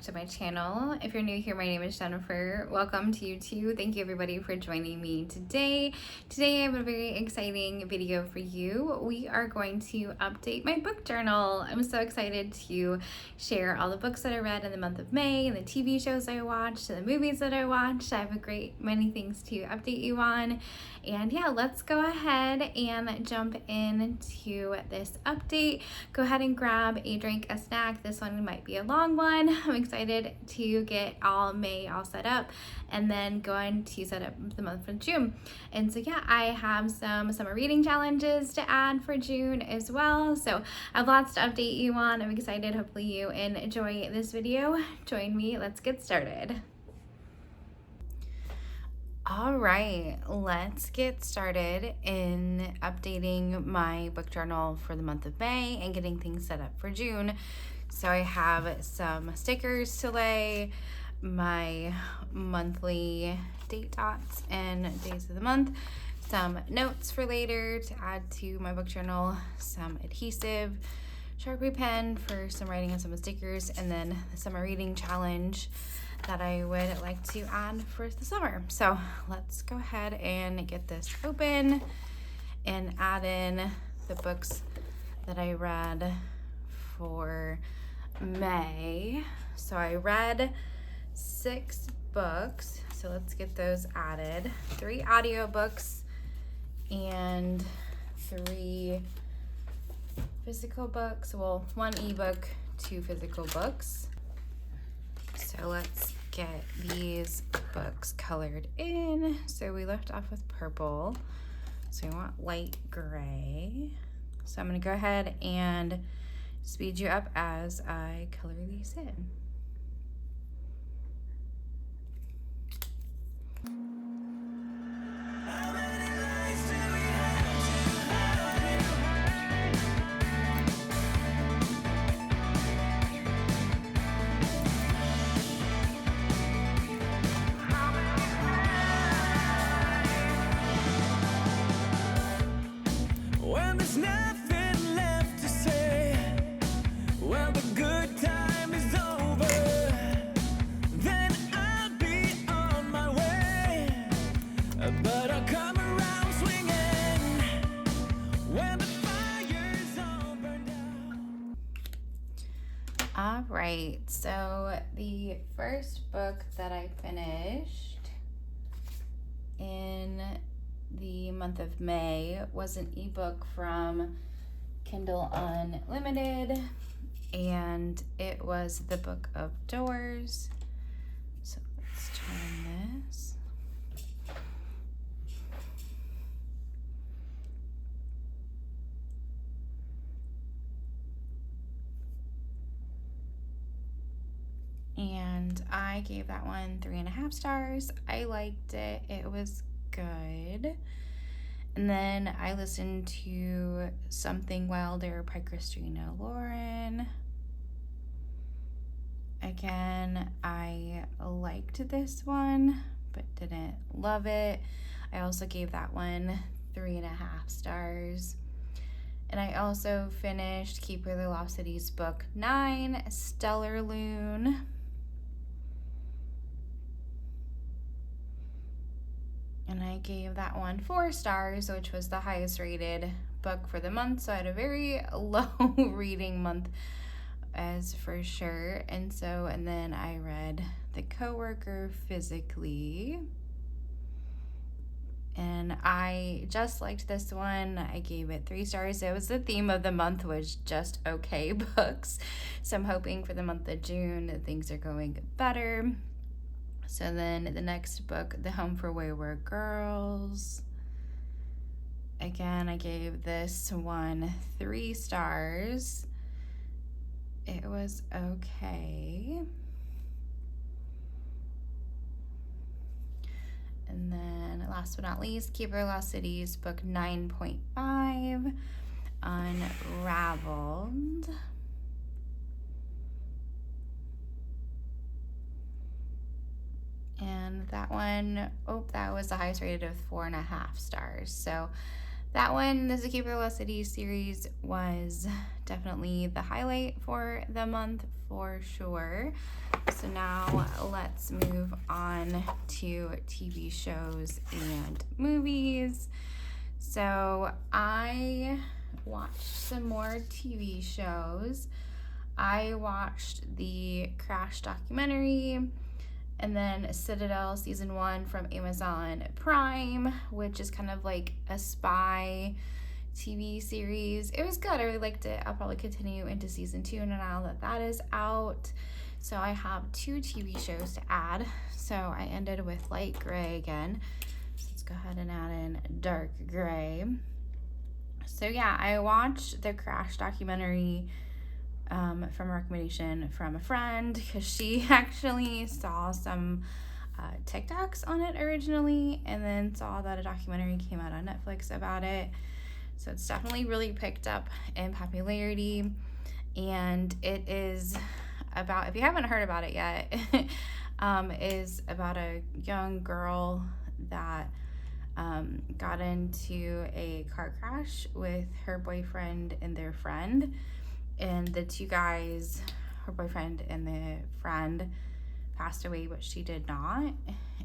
to my channel. If you're new here, my name is Jennifer. Welcome to you too. Thank you everybody for joining me today. Today I have a very exciting video for you. We are going to update my book journal. I'm so excited to share all the books that I read in the month of May and the TV shows I watched and the movies that I watched. I have a great many things to update you on. And yeah, let's go ahead and jump into this update. Go ahead and grab a drink, a snack. This one might be a long one. I'm excited to get all May all set up and then going to set up the month of June. And so yeah, I have some summer reading challenges to add for June as well. So I have lots to update you on. I'm excited. Hopefully you enjoy this video. Join me. Let's get started. All right, let's get started in updating my book journal for the month of May and getting things set up for June. So I have some stickers to lay, my monthly date dots and days of the month, some notes for later to add to my book journal, some adhesive, Sharpie pen for some writing and some stickers, and then the summer reading challenge that I would like to add for the summer. So let's go ahead and get this open and add in the books that I read for May. So I read 6 books, so let's get those added. 3 audiobooks and 3 physical books. Well, 1 ebook, 2 physical books. So let's get these books colored in. So we left off with purple. So we want light gray. So I'm gonna go ahead and speed you up as I color these in. All right, so the first book that I finished in the month of May was an ebook from Kindle Unlimited, and it was The Book of Doors. So let's turn this. And I gave that one 3.5 stars. I liked it. It was good. And then I listened to Something Wilder by Christina Lauren. Again, I liked this one, but didn't love it. I also gave that one 3.5 stars. And I also finished Keeper the Lost Cities book 9, Stellar Loon. And I gave that one 4 stars, which was the highest rated book for the month. So I had a very low reading month as for sure. And then I read The Coworker physically. And I just liked this one. I gave it 3 stars. It was the theme of the month was just okay books. So I'm hoping for the month of June that things are going better. So then the next book, The Home for Wayward Girls. Again, I gave this one 3 stars. It was okay. And then last but not least, Keeper of Lost Cities book 9.5, Unraveled. And that one, that was the highest rated of 4.5 stars. So that one, the Zaki Velocity series, was definitely the highlight for the month for sure. So now let's move on to TV shows and movies. So I watched some more TV shows. I watched the Crash documentary, and then Citadel season 1 from Amazon Prime, which is kind of like a spy TV series. It was good. I really liked it. I'll probably continue into season 2 now that that is out. So I have 2 TV shows to add. So I ended with light gray again. So let's go ahead and add in dark gray. So yeah, I watched the Crash documentary from a recommendation from a friend, because she actually saw some TikToks on it originally, and then saw that a documentary came out on Netflix about it. So it's definitely really picked up in popularity, and it is about, if you haven't heard about it yet, is about a young girl that got into a car crash with her boyfriend and their friend. And the 2 guys, her boyfriend and the friend, passed away, but she did not.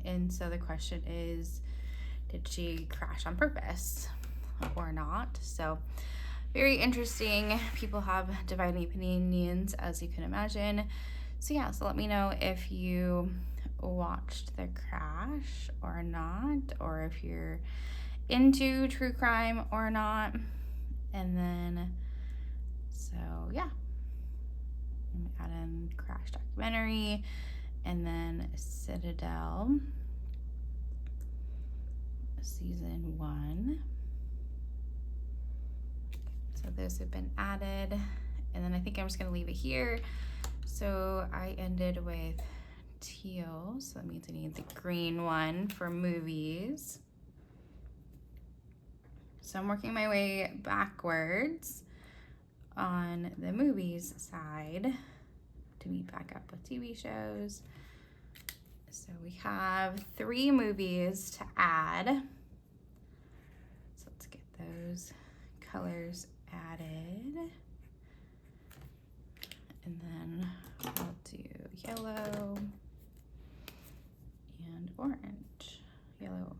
And so the question is, did she crash on purpose or not? So very interesting. People have dividing opinions, as you can imagine. So yeah, so let me know if you watched the crash or not, or if you're into true crime or not. And then, so yeah, I'm gonna add in Crash documentary, and then Citadel season 1. So those have been added, and then I think I'm just gonna leave it here. So I ended with teal, so that means I need the green one for movies. So I'm working my way backwards on the movies side to meet back up with TV shows. So we have 3 movies to add. So let's get those colors added. And then I'll do yellow and orange. Yellow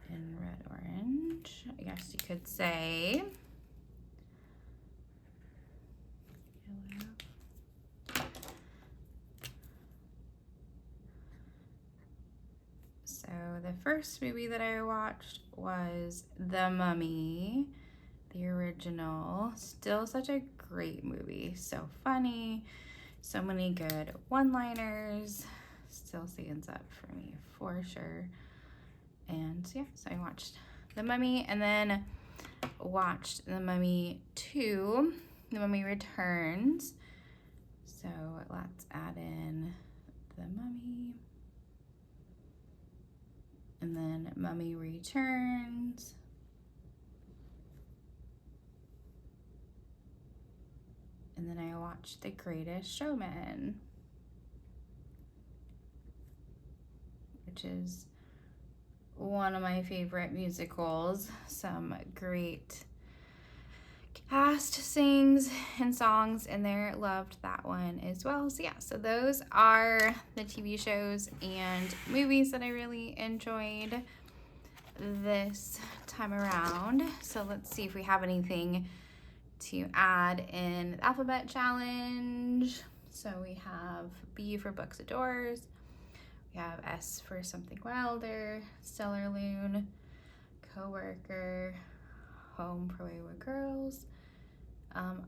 and red orange, I guess you could say. So the first movie that I watched was The Mummy, the original. Still such a great movie. So funny, so many good one-liners. Still stands up for me for sure. And yeah, so I watched The Mummy, and then watched The Mummy 2, The Mummy Returns. So let's add in The Mummy, and then Mummy Returns, and then I watched The Greatest Showman, which is one of my favorite musicals. Some great cast sings and songs in there. Loved that one as well. So yeah, so those are the TV shows and movies that I really enjoyed this time around. So let's see if we have anything to add in the alphabet challenge. So we have B for Books of Doors. We have S for Something Wilder, Stellar Loon, Coworker, Home for Wayward Girls,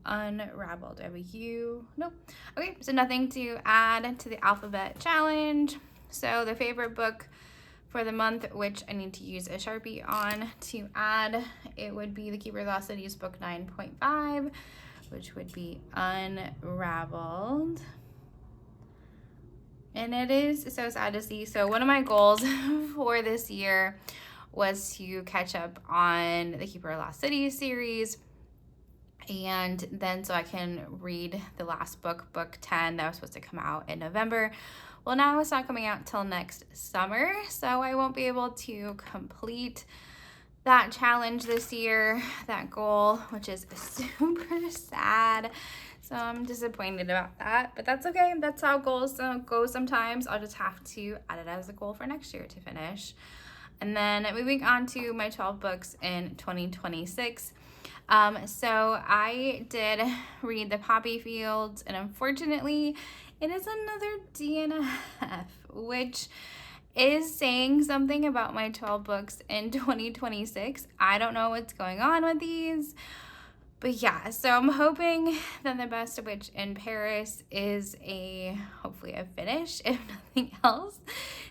Unraveled, W, nope. Okay, so nothing to add to the alphabet challenge. So the favorite book for the month, which I need to use a Sharpie on to add, it would be The Keeper of the Lost Cities book 9.5, which would be Unraveled. And it is so sad to see. So one of my goals for this year was to catch up on the Keeper of the Lost Cities series, and then so I can read the last book, book 10, that was supposed to come out in November. Well, now it's not coming out till next summer, so I won't be able to complete that challenge this year, that goal, which is super sad. So I'm disappointed about that, but that's okay. That's how goals go sometimes. I'll just have to add it as a goal for next year to finish. And then moving on to my 12 books in 2026. So I did read The Poppy Fields, and unfortunately, it is another DNF, which is saying something about my 12 books in 2026. I don't know what's going on with these. But yeah, so I'm hoping that The Best Witch in Paris is hopefully a finish, if nothing else,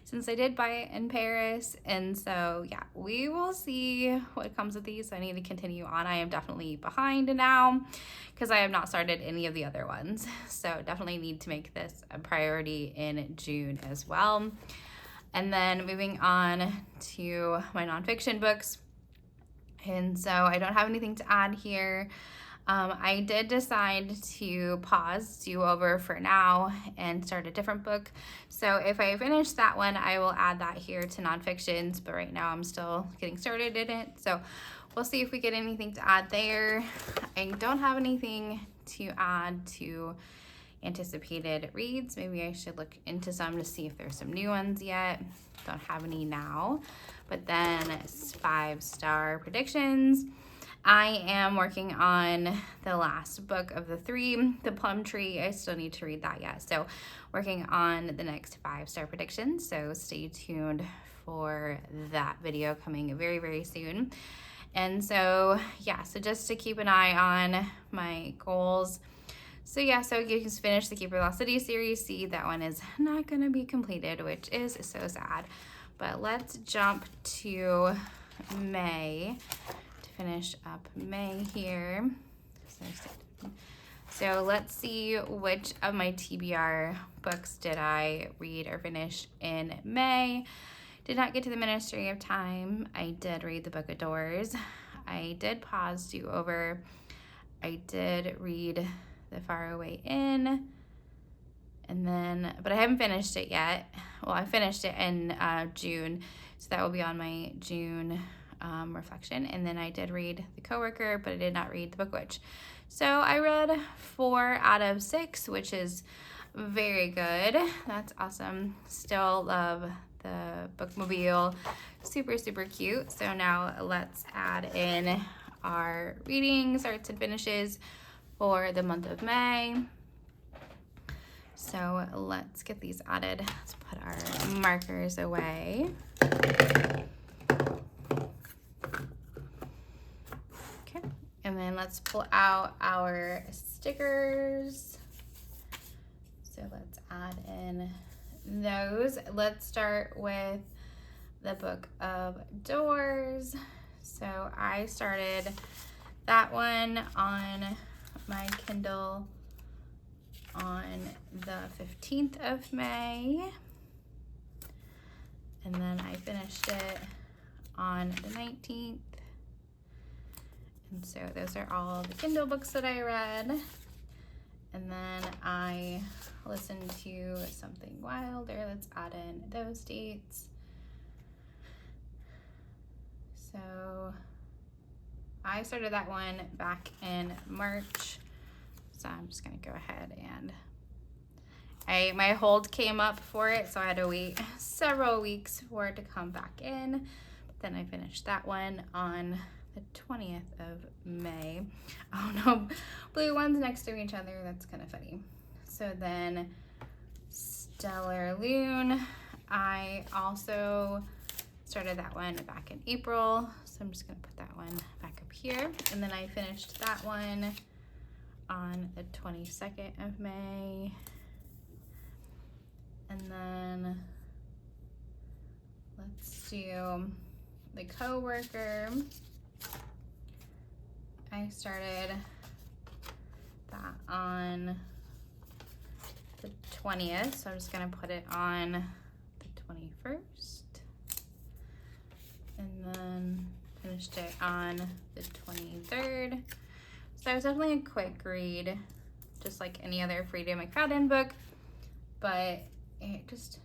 since I did buy it in Paris. And so yeah, we will see what comes of these. I need to continue on. I am definitely behind now because I have not started any of the other ones. So definitely need to make this a priority in June as well. And then moving on to my nonfiction books. And so I don't have anything to add here. I did decide to pause, do over for now, and start a different book. So if I finish that one, I will add that here to nonfictions, but right now I'm still getting started in it. So we'll see if we get anything to add there. I don't have anything to add to anticipated reads. Maybe I should look into some to see if there's some new ones yet. Don't have any now. But then 5-star predictions. I am working on the last book of the 3, The Plum Tree. I still need to read that yet. So working on the next 5-star predictions. So stay tuned for that video coming very, very soon. And so yeah, so just to keep an eye on my goals. So yeah, so you can finish the Keeper Lost City series. See, that one is not going to be completed, which is so sad. But let's jump to May to finish up May here. So let's see which of my TBR books did I read or finish in May. Did not get to the Ministry of Time. I did read the Book of Doors. I did pause, do over. I did read The Faraway Inn, and then, but I haven't finished it yet. Well, I finished it in June, so that will be on my June reflection. And then I did read The Coworker, but I did not read The Book Witch. So I read 4 out of 6, which is very good. That's awesome. Still love the bookmobile. Super, super cute. So now let's add in our reading, starts and finishes for the month of May. So let's get these added. Let's put our markers away. Okay, and then let's pull out our stickers. So let's add in those. Let's start with the Book of Doors. So I started that one on my Kindle on the 15th of May, and then I finished it on the 19th. And so those are all the Kindle books that I read. And then I listened to Something Wilder. Let's add in those dates. So I started that one back in March. So I'm just gonna go ahead and my hold came up for it, so I had to wait several weeks for it to come back in. But then I finished that one on the 20th of May. Oh no, blue ones next to each other. That's kind of funny. So then Stellar Loon, I also started that one back in April. So I'm just gonna put that one back up here. And then I finished that one on the 22nd of May. And then let's do The Coworker. I started that on the 20th, so I'm just gonna put it on the 21st. And then finished it on the 23rd. So it was definitely a quick read, just like any other Freida McFadden book, but it just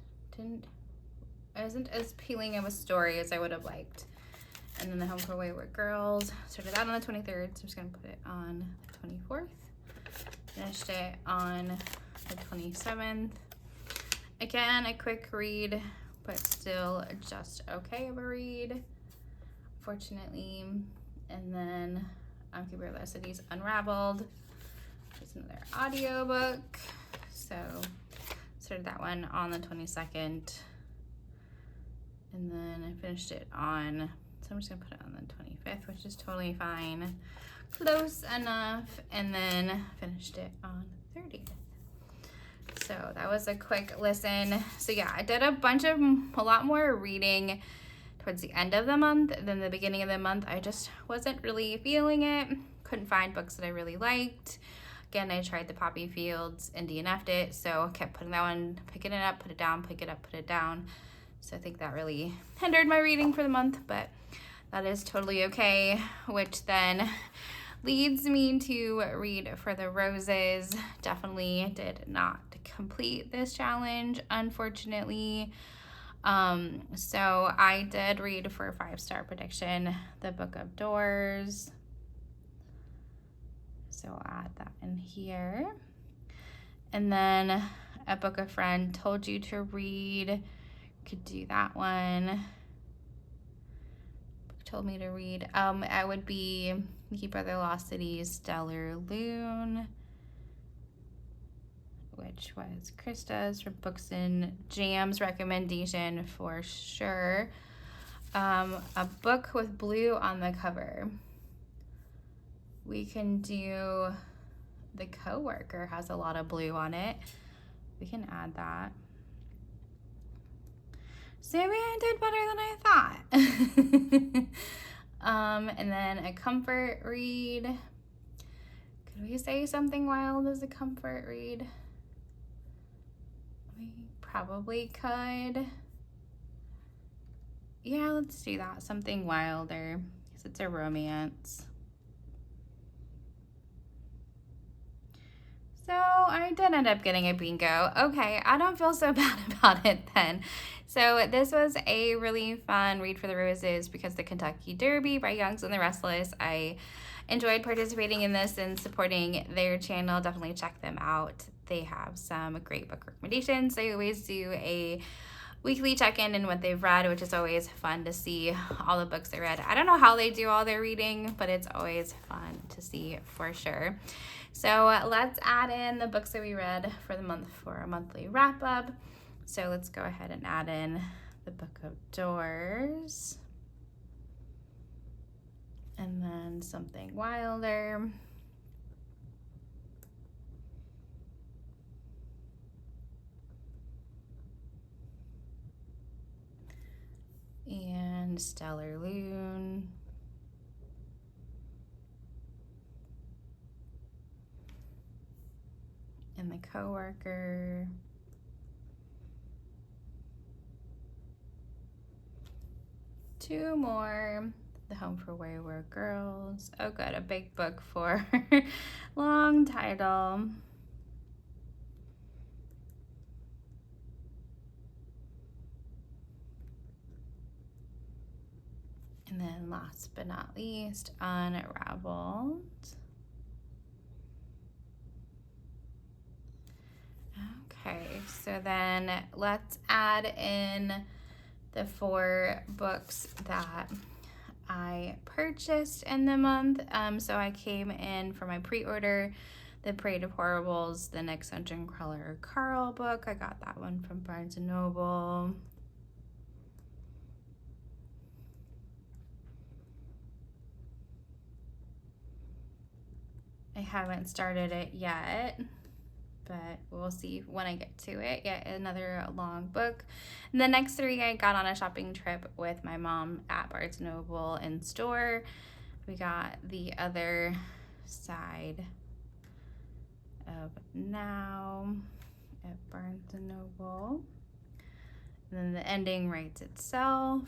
wasn't as appealing of a story as I would have liked. And then The Home for Wayward Girls, started that on the 23rd, so I'm just gonna put it on the 24th. Finished it on the 27th. Again, a quick read, but still just okay of a read, fortunately. And then Gabriella City's Unraveled, which is another audiobook. So started that one on the 22nd. And then I finished it on, so I'm just gonna put it on the 25th, which is totally fine. Close enough. And then finished it on the 30th. So that was a quick listen. So yeah, I did a lot more reading towards the end of the month than the beginning of the month. I just wasn't really feeling it. Couldn't find books that I really liked. Again, I tried the Poppy Fields and DNF'd it, so I kept putting that one, picking it up, put it down, pick it up, put it down. So I think that really hindered my reading for the month, but that is totally okay, which then leads me to read For the Roses. Definitely did not complete this challenge, unfortunately. So I did read for a 5-star prediction, The Book of Doors. So I'll add that in here. And then A Book a Friend Told You to Read. Could do that one. Told me to read. I would be Nikki Brother Lost City's Stellar Loon, which was Krista's from Books and Jams recommendation for sure. A book with blue on the cover. We can do The Coworker, has a lot of blue on it. We can add that. So maybe I did better than I thought. And then a comfort read. Could we say Something Wild as a comfort read? We probably could. Yeah, let's do that. Something Wilder, because it's a romance. So I did end up getting a bingo. Okay, I don't feel so bad about it then. So this was a really fun read for the roses because the Kentucky Derby by Youngs and the Restless. I enjoyed participating in this and supporting their channel. Definitely check them out. They have some great book recommendations. They always do a weekly check-in and what they've read, which is always fun to see all the books they read. I don't know how they do all their reading, but it's always fun to see for sure. So let's add in the books that we read for the month for a monthly wrap-up. So let's go ahead and add in The Book of Doors. And then Something Wilder. And Stellar Loon. And The Coworker. Two more. The Home for Wayward Girls. Oh good, a big book for long title. And then last but not least, Unraveled. Okay, so then let's add in the 4 books that I purchased in the month. So I came in for my pre-order, The Parade of Horribles, the Next Dungeon Crawler Carl book. I got that one from Barnes & Noble. I haven't started it yet, but we'll see when I get to it. Yet another long book. And the next 3 I got on a shopping trip with my mom at Barnes & Noble in store. We got The Other Side of Now at Barnes & Noble. And then The Ending Writes Itself.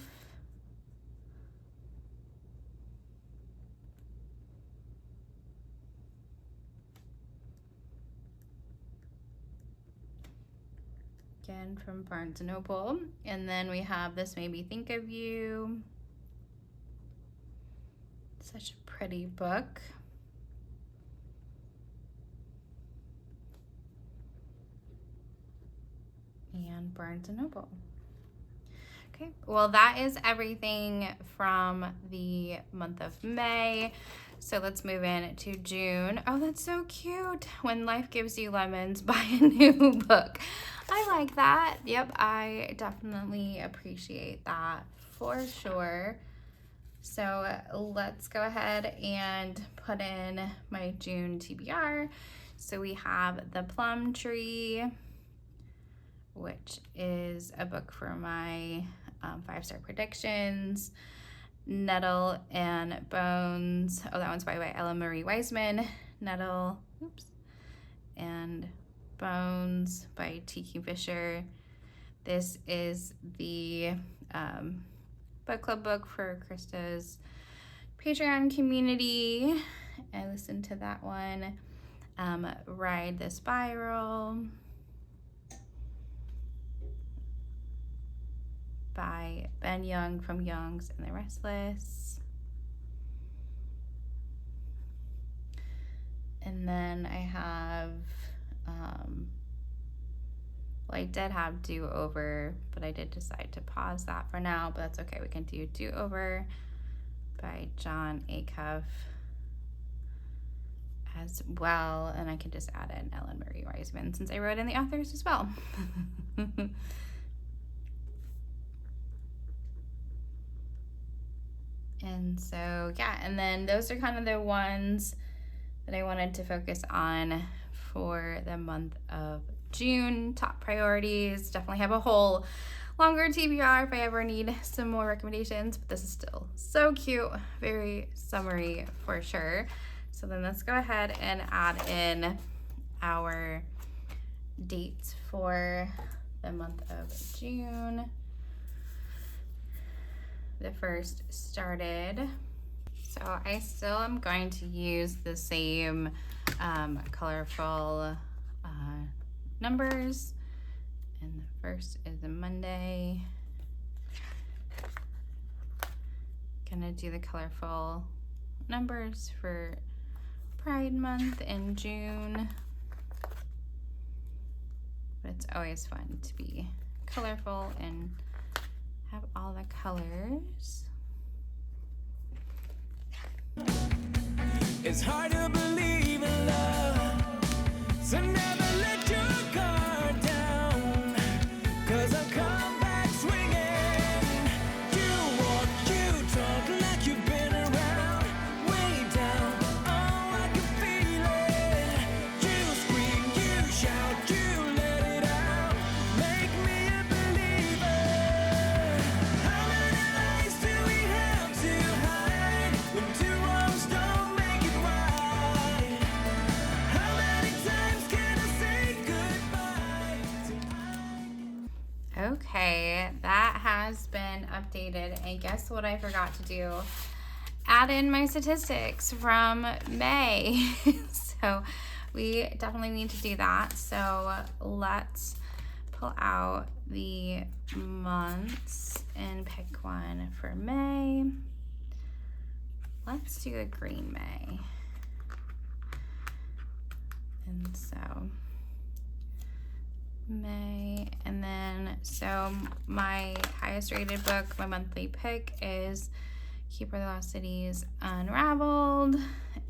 Again from Barnes & Noble. And then we have This Made Me Think of You. Such a pretty book. And Barnes & Noble. Okay, well that is everything from the month of May. So let's move in to June. Oh, that's so cute. When life gives you lemons, buy a new book. I like that. Yep, I definitely appreciate that for sure. So let's go ahead and put in my June TBR. So we have The Plum Tree, which is a book for my 5-star predictions. Nettle and Bones. Oh, that one's by Ella Marie Wiseman. Nettle, and Bones by T. Kingfisher. This is the book club book for Krista's Patreon community. I listened to that one. Ride the Spiral by Ben Young from Young's and the Restless. And then I have, well, I did have Do Over, but I did decide to pause that for now, but that's okay. We can do Do Over by Jon Acuff as well. And I can just add in Ellen Marie Wiseman since I wrote in the authors as well. And so, yeah, and then those are kind of the ones that I wanted to focus on for the month of June. Top priorities. Definitely have a whole longer TBR if I ever need some more recommendations, but this is still so cute. Very summery for sure. So then let's go ahead and add in our dates for the month of June. The first started. So I still am going to use the same colorful numbers. And the first is a Monday. Gonna do the colorful numbers for Pride Month in June. But it's always fun to be colorful and have all the colors. It's hard to believe in love, so never let your guard down, 'cause I'll come back swinging. You walk, you talk like you've been around, way down, oh I can feel it. You scream, you shout, you let it out, make me a believer. How many lies do we have to hide when two wrongs don't make it right? How many times can I say goodbye tonight? Okay, that has been updated, and guess what I forgot to do? Add in my statistics from May. So we definitely need to do that. So let's pull out the months and pick one for May. Let's do a green May. And so May, and then so my highest rated book, my monthly pick is Keeper of the Lost Cities Unraveled,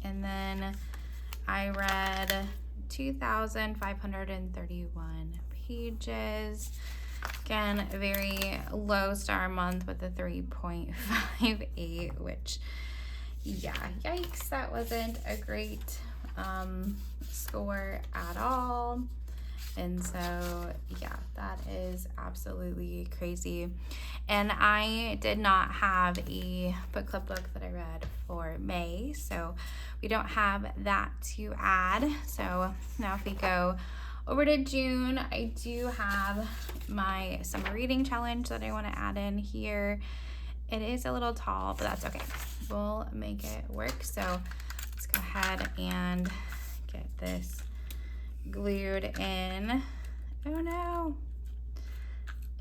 and then I read 2,531 pages. Again, a very low star month with a 3.58, which, yeah, yikes, that wasn't a great score at all. And so, yeah, that is absolutely crazy. And I did not have a book club book that I read for May, so we don't have that to add. So now if we go over to June, I do have my summer reading challenge that I want to add in here. It is a little tall, but that's okay. We'll make it work. So let's go ahead and get this glued in. Oh no,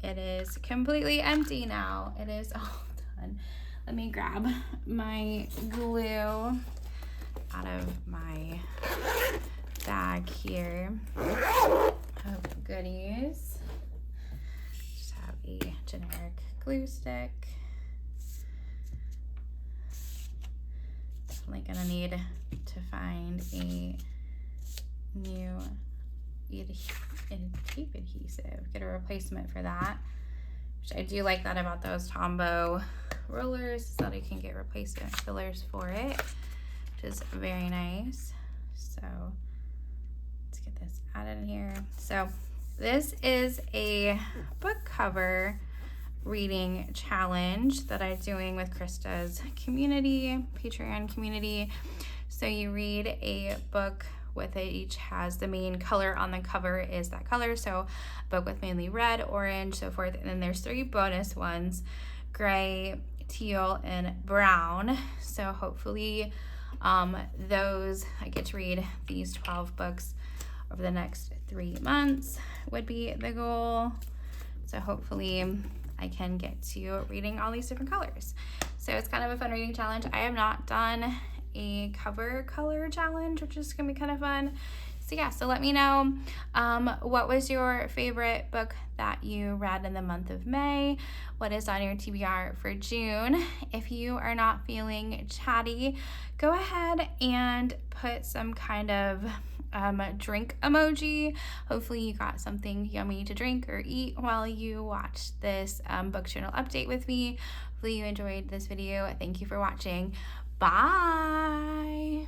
it is completely empty now. It is all done. Let me grab my glue out of my bag here of goodies. Just have a generic glue stick. Definitely gonna need to find a new tape adhesive, get a replacement for that, which I do like that about those Tombow rollers, is that I can get replacement fillers for it, which is very nice. So let's get this added in here. So this is a book cover reading challenge that I'm doing with Krista's community, Patreon community. So you read a book with it, each has the main color on the cover is that color, so a book with mainly red, orange, so forth, and then there's 3 bonus ones, gray, teal, and brown. So hopefully those, I get to read these 12 books over the next 3 months would be the goal. So hopefully I can get to reading all these different colors. So it's kind of a fun reading challenge. I have not done a cover color challenge, which is gonna be kind of fun. So yeah, so let me know what was your favorite book that you read in the month of May? What is on your TBR for June? If you are not feeling chatty, go ahead and put some kind of drink emoji. Hopefully you got something yummy to drink or eat while you watch this book journal update with me. Hopefully you enjoyed this video. Thank you for watching. Bye.